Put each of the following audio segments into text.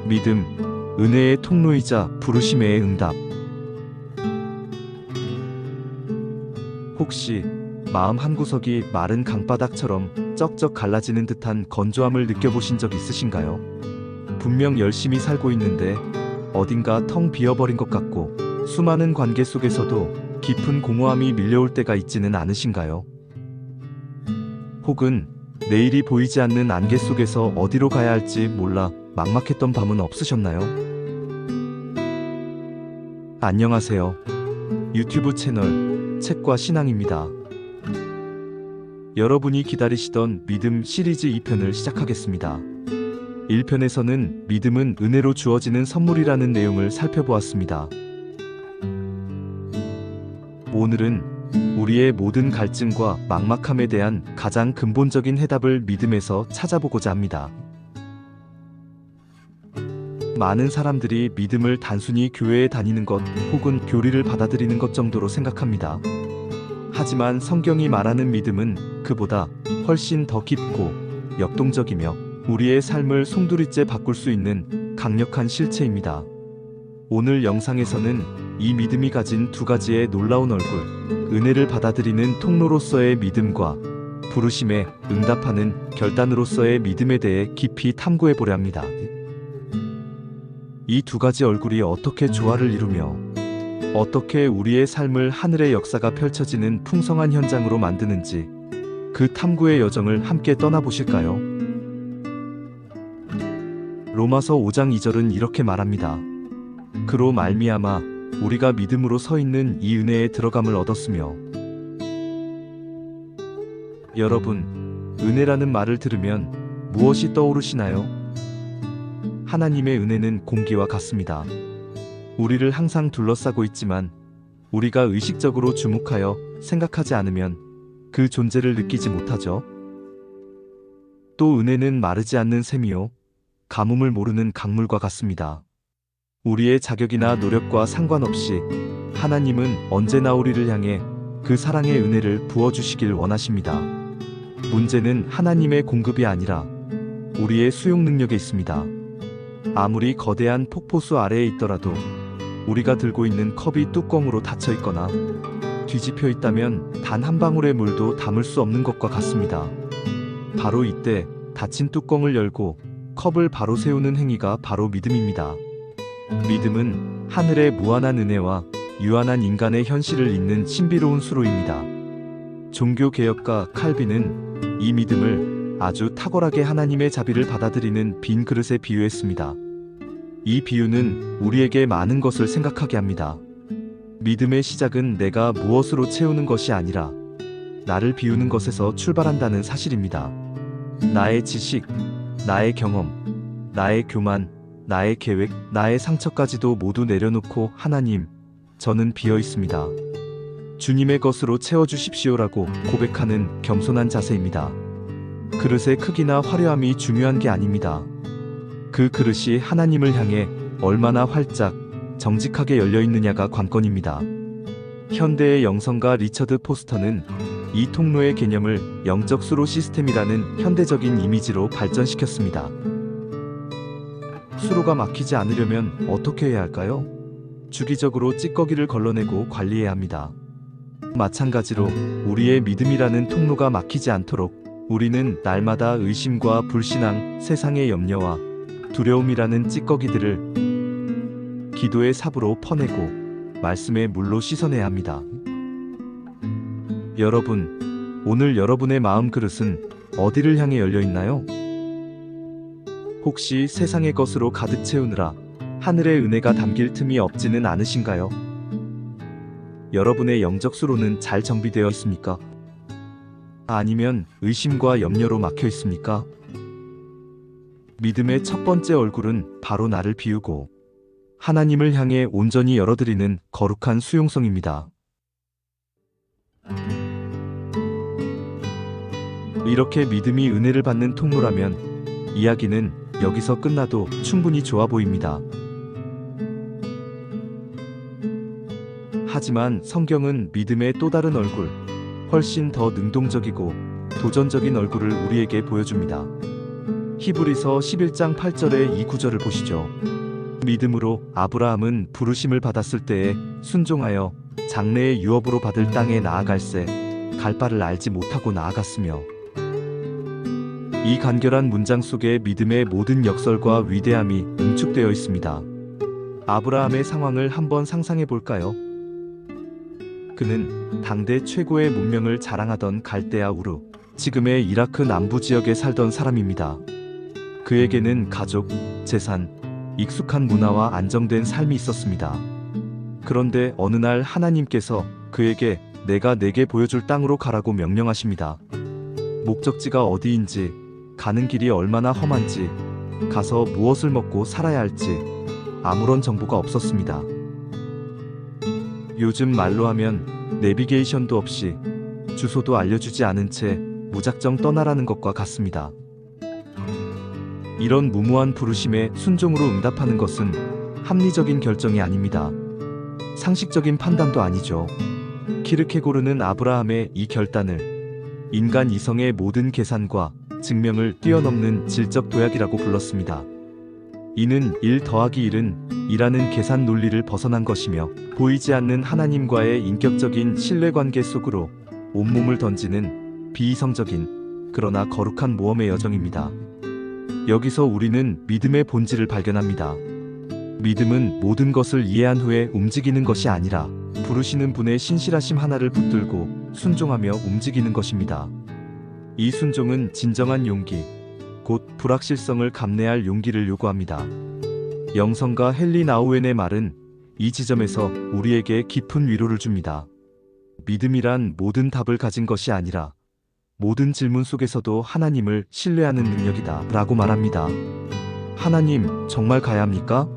믿음, 은혜의 통로이자 부르심의 응답. 혹시 마음 한구석이 마른 강바닥처럼 쩍쩍 갈라지는 듯한 건조함을 느껴보신 적 있으신가요? 분명 열심히 살고 있는데 어딘가 텅 비어버린 것 같고 수많은 관계 속에서도 깊은 공허함이 밀려올 때가 있지는 않으신가요? 혹은 내일이 보이지 않는 안개 속에서 어디로 가야 할지 몰라 막막했던 밤은 없으셨나요? 안녕하세요. 유튜브 채널 책과 신앙입니다. 여러분이 기다리시던 믿음 시리즈 2편을 시작하겠습니다. 1편에서는 믿음은 은혜로 주어지는 선물이라는 내용을 살펴보았습니다. 오늘은 우리의 모든 갈증과 막막함에 대한 가장 근본적인 해답을 믿음에서 찾아보고자 합니다. 많은 사람들이 믿음을 단순히 교회에 다니는 것 혹은 교리를 받아들이는 것 정도로 생각합니다. 하지만 성경이 말하는 믿음은 그보다 훨씬 더 깊고 역동적이며 우리의 삶을 송두리째 바꿀 수 있는 강력한 실체입니다. 오늘 영상에서는 이 믿음이 가진 두 가지의 놀라운 얼굴, 은혜를 받아들이는 통로로서의 믿음과 부르심에 응답하는 결단으로서의 믿음에 대해 깊이 탐구해 보려 합니다. 이 두 가지 얼굴이 어떻게 조화를 이루며 어떻게 우리의 삶을 하늘의 역사가 펼쳐지는 풍성한 현장으로 만드는지 그 탐구의 여정을 함께 떠나보실까요? 로마서 5장 2절은 이렇게 말합니다. 그로 말미암아 우리가 믿음으로 서 있는 이 은혜에 들어감을 얻었으며. 여러분, 은혜라는 말을 들으면 무엇이 떠오르시나요? 하나님의 은혜는 공기와 같습니다. 우리를 항상 둘러싸고 있지만 우리가 의식적으로 주목하여 생각하지 않으면 그 존재를 느끼지 못하죠. 또 은혜는 마르지 않는 샘이요 가뭄을 모르는 강물과 같습니다. 우리의 자격이나 노력과 상관없이 하나님은 언제나 우리를 향해 그 사랑의 은혜를 부어주시길 원하십니다. 문제는 하나님의 공급이 아니라 우리의 수용 능력에 있습니다. 아무리 거대한 폭포수 아래에 있더라도 우리가 들고 있는 컵이 뚜껑으로 닫혀 있거나 뒤집혀 있다면 단 한 방울의 물도 담을 수 없는 것과 같습니다. 바로 이때 닫힌 뚜껑을 열고 컵을 바로 세우는 행위가 바로 믿음입니다. 믿음은 하늘의 무한한 은혜와 유한한 인간의 현실을 잇는 신비로운 수로입니다. 종교개혁가 칼빈은 이 믿음을 아주 탁월하게 하나님의 자비를 받아들이는 빈 그릇에 비유했습니다. 이 비유는 우리에게 많은 것을 생각하게 합니다. 믿음의 시작은 내가 무엇으로 채우는 것이 아니라 나를 비우는 것에서 출발한다는 사실입니다. 나의 지식, 나의 경험, 나의 교만, 나의 계획, 나의 상처까지도 모두 내려놓고 하나님, 저는 비어 있습니다. 주님의 것으로 채워주십시오라고 고백하는 겸손한 자세입니다. 그릇의 크기나 화려함이 중요한 게 아닙니다. 그 그릇이 하나님을 향해 얼마나 활짝, 정직하게 열려있느냐가 관건입니다. 현대의 영성가 리처드 포스터는 이 통로의 개념을 영적 수로 시스템이라는 현대적인 이미지로 발전시켰습니다. 수로가 막히지 않으려면 어떻게 해야 할까요? 주기적으로 찌꺼기를 걸러내고 관리해야 합니다. 마찬가지로 우리의 믿음이라는 통로가 막히지 않도록 우리는 날마다 의심과 불신앙, 세상의 염려와 두려움이라는 찌꺼기들을 기도의 삽으로 퍼내고 말씀의 물로 씻어내야 합니다. 여러분, 오늘 여러분의 마음 그릇은 어디를 향해 열려 있나요? 혹시 세상의 것으로 가득 채우느라 하늘의 은혜가 담길 틈이 없지는 않으신가요? 여러분의 영적 수로는 잘 정비되어 있습니까? 아니면 의심과 염려로 막혀 있습니까? 믿음의 첫 번째 얼굴은 바로 나를 비우고 하나님을 향해 온전히 열어드리는 거룩한 수용성입니다. 이렇게 믿음이 은혜를 받는 통로라면 이야기는 여기서 끝나도 충분히 좋아 보입니다. 하지만 성경은 믿음의 또 다른 얼굴, 훨씬 더 능동적이고 도전적인 얼굴을 우리에게 보여줍니다. 히브리서 11장 8절의 이 구절을 보시죠. 믿음으로 아브라함은 부르심을 받았을 때에 순종하여 장래의 유업으로 받을 땅에 나아갈새 갈 바를 알지 못하고 나아갔으며. 이 간결한 문장 속에 믿음의 모든 역설과 위대함이 응축되어 있습니다. 아브라함의 상황을 한번 상상해 볼까요? 그는 당대 최고의 문명을 자랑하던 갈대아 우르, 지금의 이라크 남부 지역에 살던 사람입니다. 그에게는 가족, 재산, 익숙한 문화와 안정된 삶이 있었습니다. 그런데 어느 날 하나님께서 그에게 내가 내게 보여줄 땅으로 가라고 명령하십니다. 목적지가 어디인지, 가는 길이 얼마나 험한지, 가서 무엇을 먹고 살아야 할지 아무런 정보가 없었습니다. 요즘 말로 하면 내비게이션도 없이 주소도 알려주지 않은 채 무작정 떠나라는 것과 같습니다. 이런 무모한 부르심에 순종으로 응답하는 것은 합리적인 결정이 아닙니다. 상식적인 판단도 아니죠. 키르케고르는 아브라함의 이 결단을 인간 이성의 모든 계산과 증명을 뛰어넘는 질적 도약이라고 불렀습니다. 이는 1 더하기 1은 이라는 계산 논리를 벗어난 것이며 보이지 않는 하나님과의 인격적인 신뢰관계 속으로 온몸을 던지는 비이성적인 그러나 거룩한 모험의 여정입니다. 여기서 우리는 믿음의 본질을 발견합니다. 믿음은 모든 것을 이해한 후에 움직이는 것이 아니라 부르시는 분의 신실하심 하나를 붙들고 순종하며 움직이는 것입니다. 이 순종은 진정한 용기, 곧 불확실성을 감내할 용기를 요구합니다. 영성가 헨리 나우엔의 말은 이 지점에서 우리에게 깊은 위로를 줍니다. 믿음이란 모든 답을 가진 것이 아니라 모든 질문 속에서도 하나님을 신뢰하는 능력이다 라고 말합니다. 하나님, 정말 가야 합니까?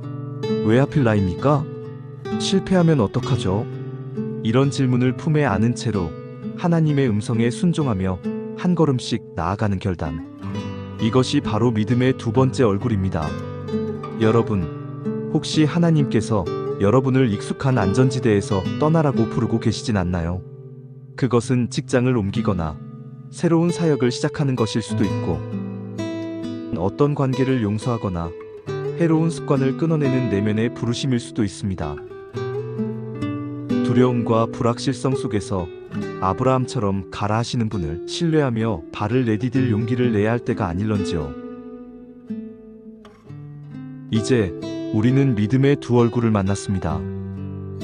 왜 하필 나입니까? 실패하면 어떡하죠? 이런 질문을 품에 안은 채로 하나님의 음성에 순종하며 한 걸음씩 나아가는 결단. 이것이 바로 믿음의 두 번째 얼굴입니다. 여러분, 혹시 하나님께서 여러분을 익숙한 안전지대에서 떠나라고 부르고 계시진 않나요? 그것은 직장을 옮기거나 새로운 사역을 시작하는 것일 수도 있고, 어떤 관계를 용서하거나 해로운 습관을 끊어내는 내면의 부르심일 수도 있습니다. 두려움과 불확실성 속에서 아브라함처럼 가라 하시는 분을 신뢰하며 발을 내디딜 용기를 내야 할 때가 아닐런지요. 이제 우리는 믿음의 두 얼굴을 만났습니다.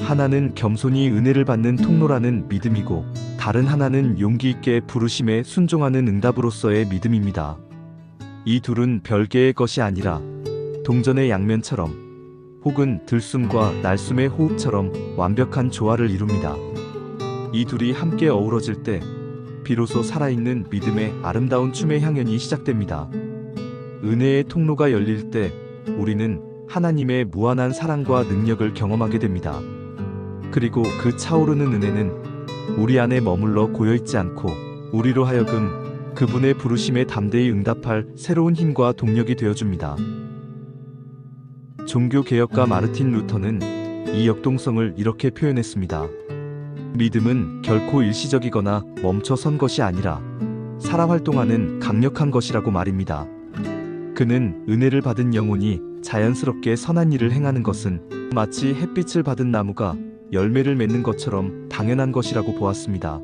하나는 겸손히 은혜를 받는 통로라는 믿음이고, 다른 하나는 용기 있게 부르심에 순종하는 응답으로서의 믿음입니다. 이 둘은 별개의 것이 아니라 동전의 양면처럼, 혹은 들숨과 날숨의 호흡처럼 완벽한 조화를 이룹니다. 이 둘이 함께 어우러질 때 비로소 살아있는 믿음의 아름다운 춤의 향연이 시작됩니다. 은혜의 통로가 열릴 때 우리는 하나님의 무한한 사랑과 능력을 경험하게 됩니다. 그리고 그 차오르는 은혜는 우리 안에 머물러 고여있지 않고 우리로 하여금 그분의 부르심에 담대히 응답할 새로운 힘과 동력이 되어줍니다. 종교개혁가 마르틴 루터는 이 역동성을 이렇게 표현했습니다. 믿음은 결코 일시적이거나 멈춰선 것이 아니라 살아활동하는 강력한 것이라고 말입니다. 그는 은혜를 받은 영혼이 자연스럽게 선한 일을 행하는 것은 마치 햇빛을 받은 나무가 열매를 맺는 것처럼 당연한 것이라고 보았습니다.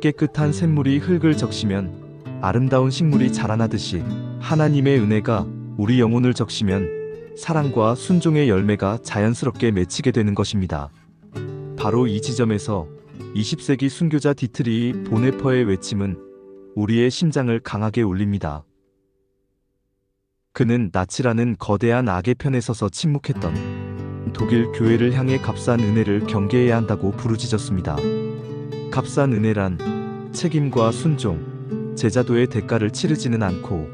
깨끗한 샘물이 흙을 적시면 아름다운 식물이 자라나듯이 하나님의 은혜가 우리 영혼을 적시면 사랑과 순종의 열매가 자연스럽게 맺히게 되는 것입니다. 바로 이 지점에서 20세기 순교자 디트리히 보네퍼의 외침은 우리의 심장을 강하게 울립니다. 그는 나치라는 거대한 악의 편에 서서 침묵했던 독일 교회를 향해 값싼 은혜를 경계해야 한다고 부르짖었습니다. 값싼 은혜란 책임과 순종, 제자도의 대가를 치르지는 않고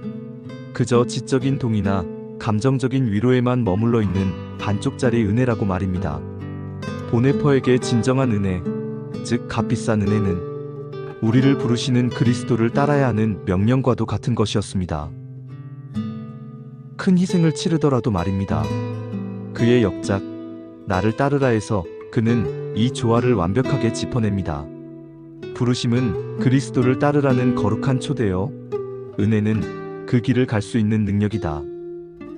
그저 지적인 동의나 감정적인 위로에만 머물러 있는 반쪽짜리 은혜라고 말입니다. 보네퍼에게 진정한 은혜, 즉 값비싼 은혜는 우리를 부르시는 그리스도를 따라야 하는 명령과도 같은 것이었습니다. 큰 희생을 치르더라도 말입니다. 그의 역작, 나를 따르라에서 그는 이 조화를 완벽하게 짚어냅니다. 부르심은 그리스도를 따르라는 거룩한 초대요. 은혜는 그 길을 갈 수 있는 능력이다.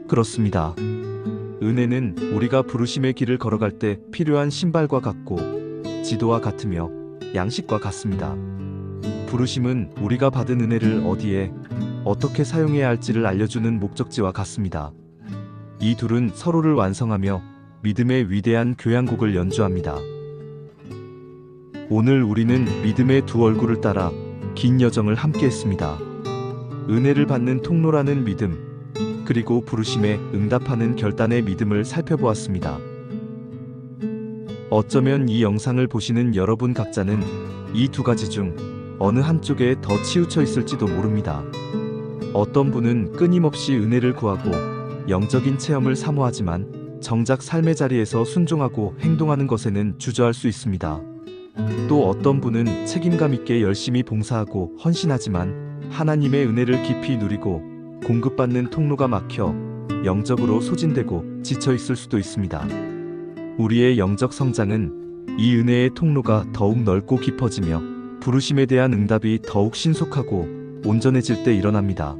그렇습니다. 은혜는 우리가 부르심의 길을 걸어갈 때 필요한 신발과 같고 지도와 같으며 양식과 같습니다. 부르심은 우리가 받은 은혜를 어디에 어떻게 사용해야 할지를 알려주는 목적지와 같습니다. 이 둘은 서로를 완성하며 믿음의 위대한 교향곡을 연주합니다. 오늘 우리는 믿음의 두 얼굴을 따라 긴 여정을 함께 했습니다. 은혜를 받는 통로라는 믿음, 그리고 부르심에 응답하는 결단의 믿음을 살펴보았습니다. 어쩌면 이 영상을 보시는 여러분 각자는 이 두 가지 중 어느 한쪽에 더 치우쳐 있을지도 모릅니다. 어떤 분은 끊임없이 은혜를 구하고 영적인 체험을 사모하지만 정작 삶의 자리에서 순종하고 행동하는 것에는 주저할 수 있습니다. 또 어떤 분은 책임감 있게 열심히 봉사하고 헌신하지만 하나님의 은혜를 깊이 누리고 공급받는 통로가 막혀 영적으로 소진되고 지쳐 있을 수도 있습니다. 우리의 영적 성장은 이 은혜의 통로가 더욱 넓고 깊어지며 부르심에 대한 응답이 더욱 신속하고 온전해질 때 일어납니다.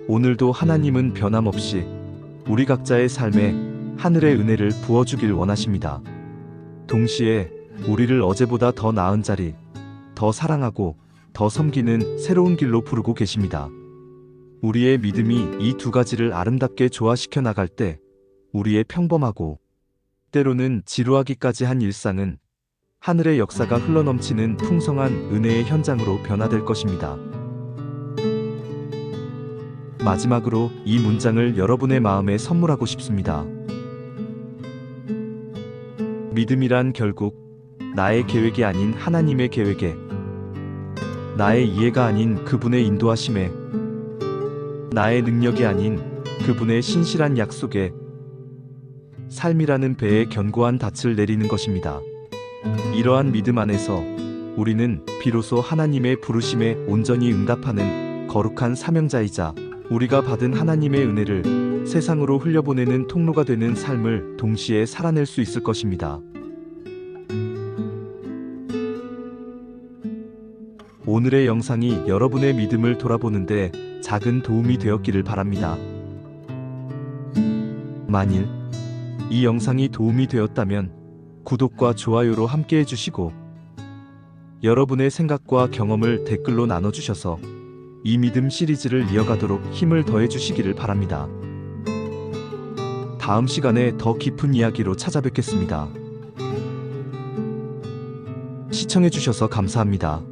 오늘도 하나님은 변함없이 우리 각자의 삶에 하늘의 은혜를 부어주길 원하십니다. 동시에 우리를 어제보다 더 나은 자리, 더 사랑하고 더 섬기는 새로운 길로 부르고 계십니다. 우리의 믿음이 이 두 가지를 아름답게 조화시켜 나갈 때 우리의 평범하고 때로는 지루하기까지 한 일상은 하늘의 역사가 흘러넘치는 풍성한 은혜의 현장으로 변화될 것입니다. 마지막으로 이 문장을 여러분의 마음에 선물하고 싶습니다. 믿음이란 결국 나의 계획이 아닌 하나님의 계획에, 나의 이해가 아닌 그분의 인도하심에, 나의 능력이 아닌 그분의 신실한 약속에 삶이라는 배에 견고한 닻을 내리는 것입니다. 이러한 믿음 안에서 우리는 비로소 하나님의 부르심에 온전히 응답하는 거룩한 사명자이자 우리가 받은 하나님의 은혜를 세상으로 흘려보내는 통로가 되는 삶을 동시에 살아낼 수 있을 것입니다. 오늘의 영상이 여러분의 믿음을 돌아보는데 작은 도움이 되었기를 바랍니다. 만일 이 영상이 도움이 되었다면 구독과 좋아요로 함께 해주시고 여러분의 생각과 경험을 댓글로 나눠주셔서 이 믿음 시리즈를 이어가도록 힘을 더해주시기를 바랍니다. 다음 시간에 더 깊은 이야기로 찾아뵙겠습니다. 시청해주셔서 감사합니다.